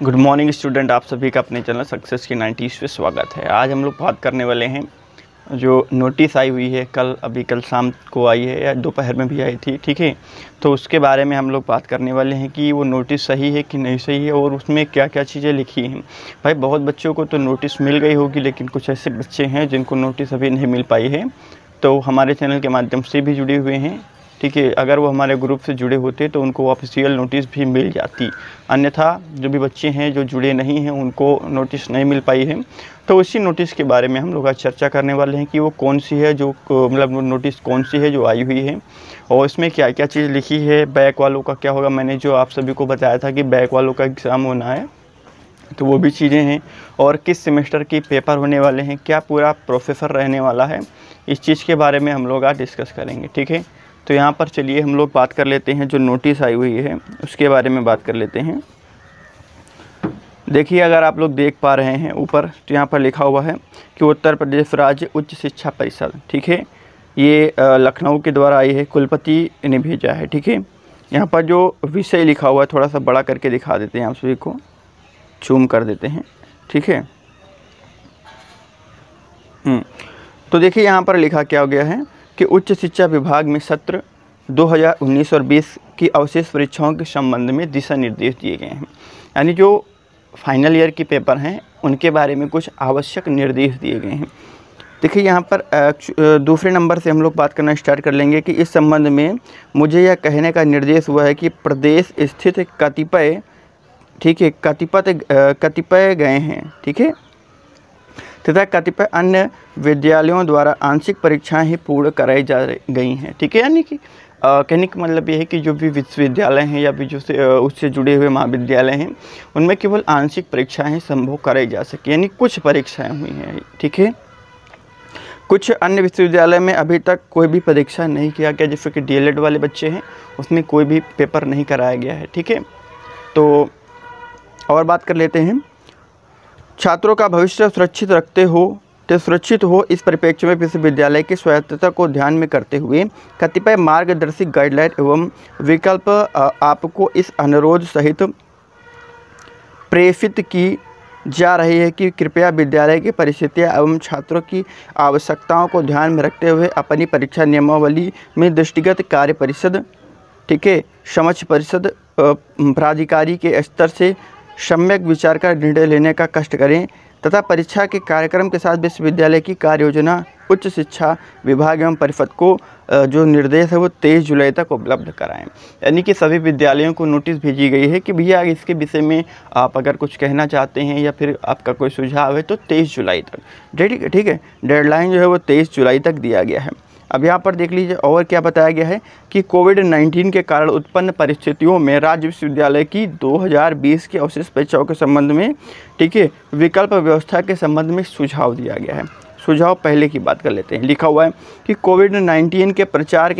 Good morning student, आप सभी का अपने चैनल सक्सेस की 90s पे स्वागत है। आज हम लोग बात करने वाले हैं जो नोटिस आई हुई है कल शाम को आई है या दोपहर में भी आई थी, ठीक है। तो उसके बारे में हम लोग बात करने वाले हैं कि वो नोटिस सही है कि नहीं सही है और उसमें क्या क्या चीज़ें लिखी हैं। भाई बहुत बच्चों को तो नोटिस मिल गई होगी, लेकिन कुछ ऐसे बच्चे हैं जिनको नोटिस अभी नहीं मिल पाई है, तो हमारे चैनल के माध्यम से भी जुड़े हुए हैं, ठीक है। अगर वो हमारे ग्रुप से जुड़े होते तो उनको ऑफिशियल नोटिस भी मिल जाती, अन्यथा जो भी बच्चे हैं जो जुड़े नहीं हैं उनको नोटिस नहीं मिल पाई है। तो उसी नोटिस के बारे में हम लोग आज चर्चा करने वाले हैं कि वो कौन सी है, जो मतलब नोटिस कौन सी है जो आई हुई है और इसमें क्या क्या चीज़ लिखी है। बैक वालों का क्या होगा, मैंने जो आप सभी को बताया था कि बैक वालों का एग्ज़ाम होना है, तो वो भी चीज़ें हैं। और किस सेमेस्टर के पेपर होने वाले हैं, क्या पूरा प्रोफेसर रहने वाला है, इस चीज़ के बारे में हम लोग आज डिस्कस करेंगे, ठीक है। तो यहाँ पर चलिए हम लोग बात कर लेते हैं, जो नोटिस आई हुई है उसके बारे में बात कर लेते हैं। देखिए, अगर आप लोग देख पा रहे हैं ऊपर, तो यहाँ पर लिखा हुआ है कि उत्तर प्रदेश राज्य उच्च शिक्षा परिषद, ठीक है, ये लखनऊ के द्वारा आई है, कुलपति ने भेजा है, ठीक है। यहाँ पर जो विषय लिखा हुआ है थोड़ा सा बड़ा करके दिखा देते हैं, आप सभी को जूम कर देते हैं, ठीक है। तो देखिए यहाँ पर लिखा क्या हो गया है कि उच्च शिक्षा विभाग में सत्र 2019 और 20 की अवशेष परीक्षाओं के संबंध में दिशा निर्देश दिए गए हैं। यानी जो फाइनल ईयर के पेपर हैं उनके बारे में कुछ आवश्यक निर्देश दिए गए हैं। देखिए यहाँ पर दूसरे नंबर से हम लोग बात करना स्टार्ट कर लेंगे कि इस संबंध में मुझे यह कहने का निर्देश हुआ है कि प्रदेश स्थित कतिपय, ठीक है, कतिपय गए हैं, ठीक है, तथा कतिपय अन्य विद्यालयों द्वारा आंशिक परीक्षाएं ही पूर्ण कराई जा गई हैं, ठीक है। यानी कि कहने का मतलब ये है कि जो भी विश्वविद्यालय हैं या भी जो उससे जुड़े हुए महाविद्यालय हैं उनमें केवल आंशिक परीक्षाएं ही संभव कराई जा सके, यानी कुछ परीक्षाएं हुई हैं, ठीक है। कुछ अन्य विश्वविद्यालय में अभी तक कोई भी परीक्षा नहीं किया गया, जैसे कि डीएलएड वाले बच्चे हैं उसमें कोई भी पेपर नहीं कराया गया है, ठीक है। तो और बात कर लेते हैं, छात्रों का भविष्य सुरक्षित हो इस परिप्रेक्ष्य में विश्वविद्यालय की स्वायत्तता को ध्यान में करते हुए कतिपय मार्गदर्शी गाइडलाइन एवं विकल्प आपको इस अनुरोध सहित प्रेषित की जा रही है कि कृपया विद्यालय की परिस्थितियां एवं छात्रों की आवश्यकताओं को ध्यान में रखते हुए अपनी परीक्षा नियमावली में दृष्टिगत कार्य परिषद, ठीक है, समक्ष परिषद प्राधिकारी के स्तर से सम्यक विचार का निर्णय लेने का कष्ट करें तथा परीक्षा के कार्यक्रम के साथ विश्वविद्यालय की कार्य योजना उच्च शिक्षा विभाग एवं परिषद को जो निर्देश है वो 23 जुलाई तक उपलब्ध कराएं। यानी कि सभी विद्यालयों को नोटिस भेजी गई है कि भैया इसके विषय में आप अगर कुछ कहना चाहते हैं या फिर आपका कोई सुझाव है तो 23 जुलाई तक, ठीक है, डेडलाइन जो है वो 23 जुलाई तक दिया गया है। अब यहाँ पर देख लीजिए और क्या बताया गया है कि कोविड-19 के कारण उत्पन्न परिस्थितियों में राज्य विश्वविद्यालय की 2020 की अवशेष परीक्षाओं के संबंध में, ठीक है, विकल्प व्यवस्था के संबंध में सुझाव दिया गया है। सुझाव पहले की बात कर लेते हैं। लिखा हुआ है कि कोविड-19 के प्रसार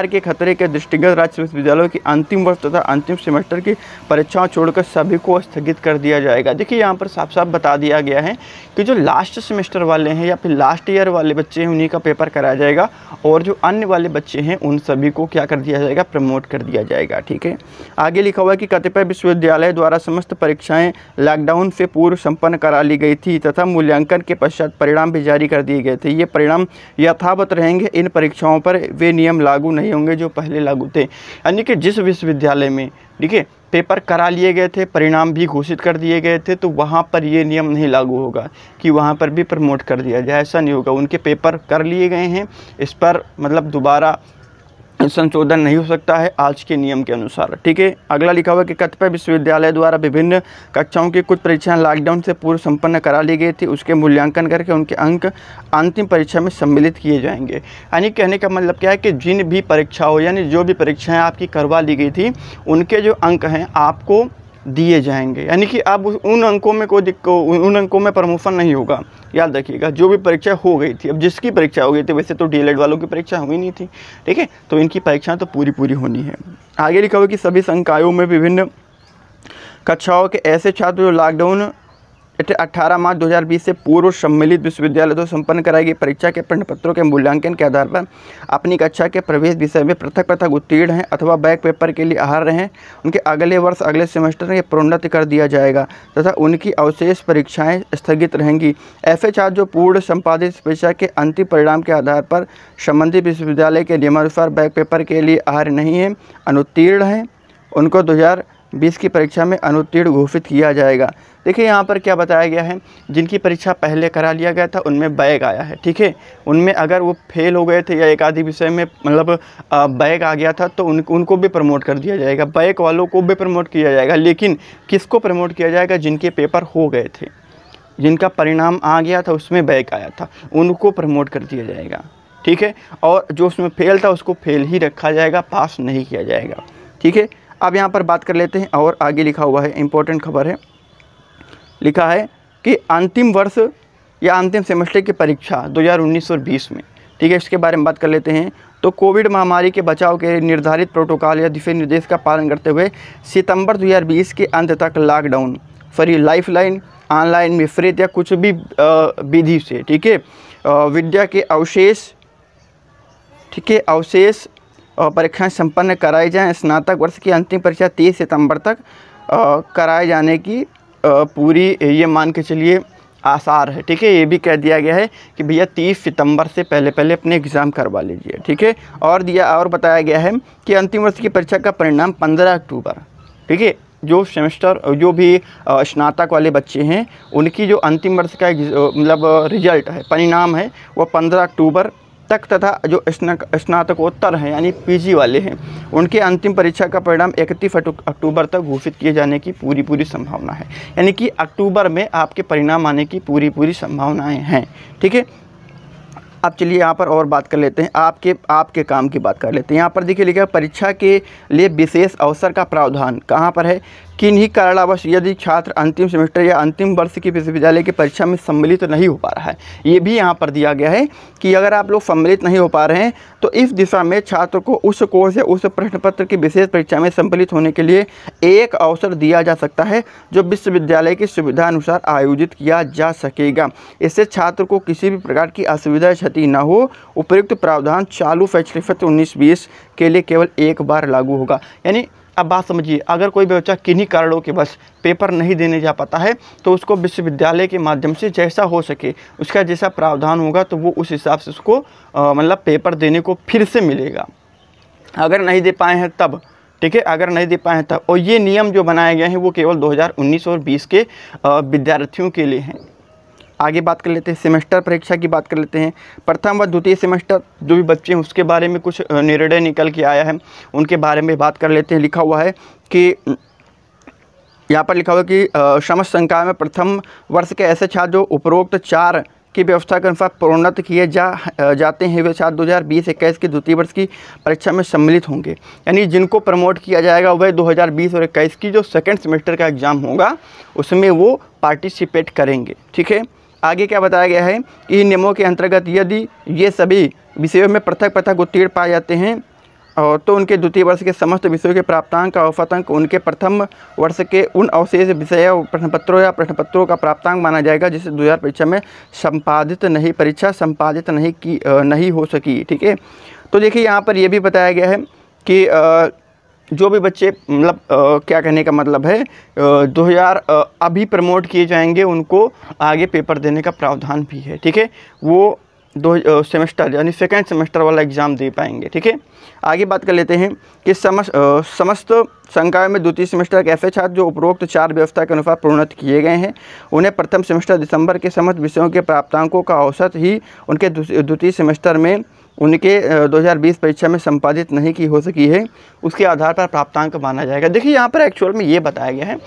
के खतरे के दृष्टिगत राज्य विश्वविद्यालयों की अंतिम वर्ष तथा अंतिम सेमेस्टर की परीक्षाओं छोड़कर सभी को स्थगित कर दिया जाएगा। देखिए यहाँ पर साफ साफ बता दिया गया है कि जो लास्ट सेमेस्टर वाले हैं या फिर लास्ट ईयर वाले बच्चे हैं उन्हीं का पेपर कराया जाएगा और जो अन्य वाले बच्चे हैं उन सभी को क्या कर दिया जाएगा, प्रमोट कर दिया जाएगा, ठीक है। आगे लिखा हुआ है कि कतिपय विश्वविद्यालय द्वारा समस्त परीक्षाएं लॉकडाउन से पूर्व संपन्न करा ली गई थी तथा मूल्यांकन के पश्चात परिणाम भी जारी कर दिए गए थे। ये परिणाम यथावत रहेंगे, इन परीक्षाओं पर वे नियम लागू नहीं होंगे जो पहले लागू थे। यानी कि जिस विश्वविद्यालय में, ठीक है, पेपर करा लिए गए थे, परिणाम भी घोषित कर दिए गए थे, तो वहाँ पर ये नियम नहीं लागू होगा कि वहाँ पर भी प्रमोट कर दिया जाए, ऐसा नहीं होगा। उनके पेपर कर लिए गए हैं, इस पर मतलब दोबारा संशोधन नहीं हो सकता है आज के नियम के अनुसार, ठीक है। अगला लिखा हुआ कि कतिपय विश्वविद्यालय द्वारा विभिन्न कक्षाओं की कुछ परीक्षाएं लॉकडाउन से पूर्व संपन्न करा ली गई थी, उसके मूल्यांकन करके उनके अंक अंतिम परीक्षा में सम्मिलित किए जाएंगे। यानी कहने का मतलब क्या है कि जिन भी परीक्षाओं यानी जो भी परीक्षाएं आपकी करवा ली गई थी उनके जो अंक हैं आपको दिए जाएंगे। यानी कि अब उन अंकों में प्रमोशन नहीं होगा, याद रखिएगा। जो भी परीक्षा हो गई थी, अब जिसकी परीक्षा हो गई थी, वैसे तो डीएलएड वालों की परीक्षा हुई नहीं थी, ठीक है, तो इनकी परीक्षा तो पूरी होनी है। आगे लिखा हुआ कि सभी संकायों में विभिन्न कक्षाओं के ऐसे छात्र जो लॉकडाउन 18 मार्च 2020 से पूर्व सम्मिलित विश्वविद्यालय द्वारा संपन्न कराई गई परीक्षा के प्रश्न पत्रों के मूल्यांकन के आधार पर अपनी कक्षा के प्रवेश विषय में पृथक पृथक उत्तीर्ण हैं अथवा बैक पेपर के लिए अहर्य हैं, उनके अगले वर्ष अगले सेमेस्टर में प्रोन्नति कर दिया जाएगा तथा उनकी अवशेष परीक्षाएं स्थगित रहेंगी। ऐसे छात्र जो पूर्ण संपादित परीक्षा के अंतिम परिणाम के आधार पर संबंधित विश्वविद्यालय के नियमानुसार बैक पेपर के लिए अहर्य नहीं हैं, अनुत्तीर्ण हैं, उनको 2020 की परीक्षा में अनुत्तीर्ण घोषित किया जाएगा। देखिए यहाँ पर क्या बताया गया है, जिनकी परीक्षा पहले करा लिया गया था उनमें बैक आया है, ठीक है, उनमें अगर वो फेल हो गए थे या एक आधि विषय में मतलब बैक आ गया था तो उनको भी प्रमोट कर दिया जाएगा, बैक वालों को भी प्रमोट किया जाएगा। लेकिन किसको प्रमोट किया जाएगा? जिनके पेपर हो गए थे, जिनका परिणाम आ गया था उसमें बैक आया था, उनको प्रमोट कर दिया जाएगा, ठीक है। और जो उसमें फेल था उसको फेल ही रखा जाएगा, पास नहीं किया जाएगा, ठीक है। अब यहाँ पर बात कर लेते हैं और आगे लिखा हुआ है, इंपॉर्टेंट खबर है, लिखा है कि अंतिम वर्ष या अंतिम सेमेस्टर की परीक्षा 2019 और 20 में, ठीक है, इसके बारे में बात कर लेते हैं। तो कोविड महामारी के बचाव के निर्धारित प्रोटोकॉल या दिशा निर्देश का पालन करते हुए सितंबर 2020 के अंत तक लॉकडाउन फ्री लाइफलाइन ऑनलाइन विपरीत या कुछ भी विधि से, ठीक है, विद्या के अवशेष, ठीक है, अवशेष परीक्षाएं संपन्न कराई जाएं। स्नातक वर्ष की अंतिम परीक्षा 30 सितंबर तक कराए जाने की पूरी ये मान के चलिए आसार है, ठीक है। ये भी कह दिया गया है कि भैया 30 सितंबर से पहले पहले अपने एग्ज़ाम करवा लीजिए, ठीक है। और बताया गया है कि अंतिम वर्ष की परीक्षा का परिणाम 15 अक्टूबर, ठीक है, जो सेमेस्टर जो भी स्नातक वाले बच्चे हैं उनकी जो अंतिम वर्ष का मतलब रिजल्ट है, परिणाम है, वो 15 अक्टूबर तक तथा जो स्नातकोत्तर हैं यानी पीजी वाले हैं उनके अंतिम परीक्षा का परिणाम 31 अक्टूबर तक घोषित किए जाने की पूरी संभावना है। यानी कि अक्टूबर में आपके परिणाम आने की पूरी संभावनाएं हैं, ठीक है। अब चलिए यहाँ पर और बात कर लेते हैं, आपके काम की बात कर लेते हैं। यहाँ पर देखिए लिखा है परीक्षा के लिए विशेष अवसर का प्रावधान कहाँ पर है, किन्हीं कारणवश यदि छात्र अंतिम सेमेस्टर या अंतिम वर्ष की विश्वविद्यालय की परीक्षा में सम्मिलित नहीं हो पा रहा है, ये भी यहाँ पर दिया गया है कि अगर आप लोग सम्मिलित नहीं हो पा रहे हैं तो इस दिशा में छात्र को उस कोर्स या उस प्रश्न पत्र की विशेष परीक्षा में सम्मिलित होने के लिए एक अवसर दिया जा सकता है जो विश्वविद्यालय की सुविधा अनुसार आयोजित किया जा सकेगा। इससे छात्र को किसी भी प्रकार की असुविधा क्षति न हो। उपयुक्त प्रावधान चालू शैक्षणिक सत्र 19-20 के लिए केवल एक बार लागू होगा। यानी अब बात समझिए, अगर कोई बच्चा किन्हीं कारणों के बस पेपर नहीं देने जा पाता है तो उसको विश्वविद्यालय के माध्यम से जैसा हो सके उसका जैसा प्रावधान होगा तो वो उस हिसाब से उसको मतलब पेपर देने को फिर से मिलेगा, अगर नहीं दे पाए हैं तब, ठीक है, अगर नहीं दे पाए हैं तब। और ये नियम जो बनाए गए हैं वो केवल 2019 और 20 के विद्यार्थियों के लिए हैं। आगे बात कर लेते हैं, सेमेस्टर परीक्षा की बात कर लेते हैं। प्रथम व द्वितीय सेमेस्टर जो भी बच्चे हैं उसके बारे में कुछ निर्णय निकल के आया है, उनके बारे में बात कर लेते हैं। लिखा हुआ है कि यहाँ पर लिखा हुआ है कि समस्त संकाय में प्रथम वर्ष के ऐसे छात्र जो उपरोक्त 4 की व्यवस्था के अनुसार प्रोन्नत किए जाते हैं वे छात्र 2020-21 की द्वितीय वर्ष की परीक्षा में सम्मिलित होंगे। यानी जिनको प्रमोट किया जाएगा वह 2020 और 21 की जो सेकेंड सेमेस्टर का एग्ज़ाम होगा उसमें वो पार्टिसिपेट करेंगे, ठीक है। आगे क्या बताया गया है कि इन नियमों के अंतर्गत यदि ये सभी विषयों में पृथक पृथक उत्तीर्ण पाए जाते हैं और तो उनके द्वितीय वर्ष के समस्त विषयों के प्राप्तांक का औसत उनके प्रथम वर्ष के उन अवशेष विषय प्रश्नपत्रों या प्रश्नपत्रों का प्राप्तांक माना जाएगा जिसे 2000 परीक्षा में संपादित नहीं हो सकी, ठीक है। तो देखिए यहाँ पर यह भी बताया गया है कि जो भी बच्चे मतलब क्या कहने का मतलब है 2000 अभी प्रमोट किए जाएंगे उनको आगे पेपर देने का प्रावधान भी है, ठीक है। वो 2 सेमेस्टर यानी सेकेंड सेमेस्टर वाला एग्ज़ाम दे पाएंगे, ठीक है। आगे बात कर लेते हैं कि समस्त संकाय में द्वितीय सेमेस्टर के ऐसे छात्र जो उपरोक्त 4 व्यवस्था के अनुसार प्रोन्नत किए गए हैं उन्हें प्रथम सेमेस्टर दिसंबर के समस्त विषयों के प्राप्तांकों का औसत ही उनके द्वितीय सेमेस्टर में उनके 2020 परीक्षा में संपादित नहीं की हो सकी है उसके आधार पर प्राप्तांक माना जाएगा। देखिए यहाँ पर एक्चुअल में ये बताया गया है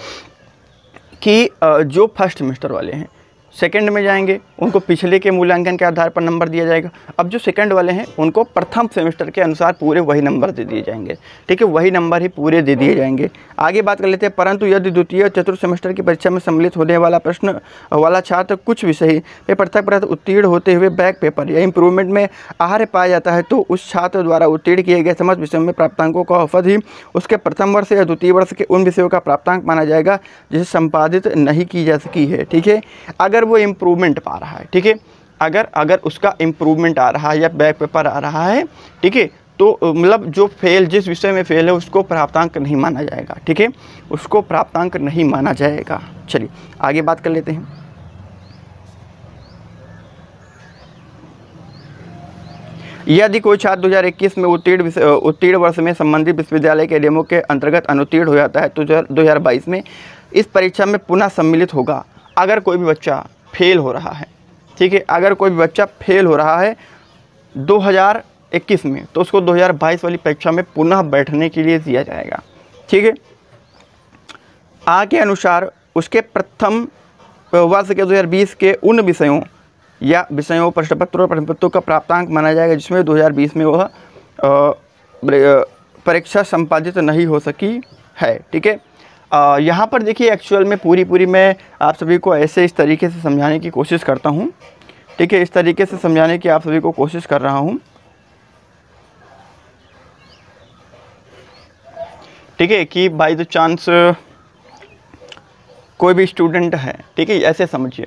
कि जो फर्स्ट सेमेस्टर वाले हैं सेकंड में जाएंगे, उनको पिछले के मूल्यांकन के आधार पर नंबर दिया जाएगा। अब जो सेकंड वाले हैं उनको प्रथम सेमेस्टर के अनुसार पूरे वही नंबर दे दिए जाएंगे, ठीक है, वही नंबर ही पूरे दे दिए जाएंगे। आगे बात कर लेते हैं। परंतु यदि द्वितीय और चतुर्थ सेमेस्टर की परीक्षा में सम्मिलित होने वाला प्रश्न वाला छात्र कुछ विषय में पृथक उत्तीर्ण होते हुए बैक पेपर या इम्प्रूवमेंट में आहार्य पाया जाता है तो उस छात्र द्वारा उत्तीर्ण किए गए समस्त विषयों में प्राप्तांकों का औसत ही उसके प्रथम वर्ष या द्वितीय वर्ष के उन विषयों का प्राप्तांक माना जाएगा जिसे संपादित नहीं की जा सकी है, ठीक है। अगर वो इम्प्रूवमेंट पा रहा है, ठीक है, अगर उसका इम्प्रूवमेंट आ रहा है या बैक पेपर आ रहा है, ठीक है, तो मतलब जो फेल, जिस विषय में फेल है उसको प्राप्तांक नहीं माना जाएगा, ठीक है, उसको प्राप्तांक नहीं माना जाएगा। चलिए आगे बात कर लेते हैं। यदि कोई छात्र 2021 में उत्तीर्ण वर्ष में संबंधित विश्वविद्यालय के नियमों के अंतर्गत अनुत्तीर्ण हो जाता है तो 2022 में इस परीक्षा में पुनः सम्मिलित होगा। अगर कोई भी बच्चा फेल हो रहा है, ठीक है, अगर कोई भी बच्चा फेल हो रहा है 2021 में तो उसको 2022 वाली परीक्षा में पुनः बैठने के लिए दिया जाएगा, ठीक है। आगे अनुसार उसके प्रथम वर्ष के 2020 के उन विषयों प्रश्न पत्र और प्रश्न पत्रों का प्राप्तांक माना जाएगा जिसमें 2020 में वह परीक्षा संपादित नहीं हो सकी है, ठीक है। यहाँ पर देखिए एक्चुअल में पूरी मैं आप सभी को ऐसे इस तरीके से समझाने की कोशिश करता हूँ, ठीक है, इस तरीके से समझाने की आप सभी को कोशिश कर रहा हूँ, ठीक है, कि बाय द चांस कोई भी स्टूडेंट है, ठीक है, ऐसे समझिए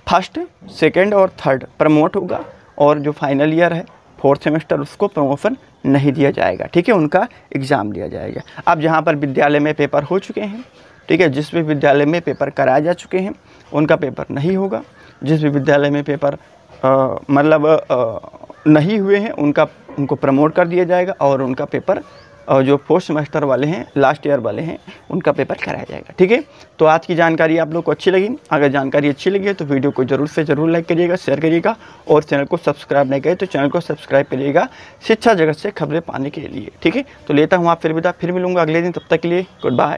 फर्स्ट, सेकंड और थर्ड प्रमोट होगा और जो फाइनल ईयर है फोर्थ सेमेस्टर उसको प्रमोशन नहीं दिया जाएगा, ठीक है, उनका एग्ज़ाम लिया जाएगा। अब जहाँ पर विद्यालय में पेपर हो चुके हैं, ठीक है, जिस भी विद्यालय में पेपर कराए जा चुके हैं उनका पेपर नहीं होगा। जिस भी विद्यालय में पेपर नहीं हुए हैं उनको प्रमोट कर दिया जाएगा और उनका पेपर जो फोर्थ सेमेस्टर वाले हैं, लास्ट ईयर वाले हैं, उनका पेपर कराया जाएगा, ठीक है। तो आज की जानकारी आप लोग को अच्छी लगी। अगर जानकारी अच्छी लगी है तो वीडियो को ज़रूर से ज़रूर लाइक करिएगा, शेयर करिएगा और चैनल को सब्सक्राइब नहीं करें तो चैनल को सब्सक्राइब करिएगा शिक्षा जगत से खबरें पाने के लिए, ठीक है। तो लेता हूँ आप फिर विदा, फिर मिलूंगा अगले दिन, तब तक के लिए गुड बाय।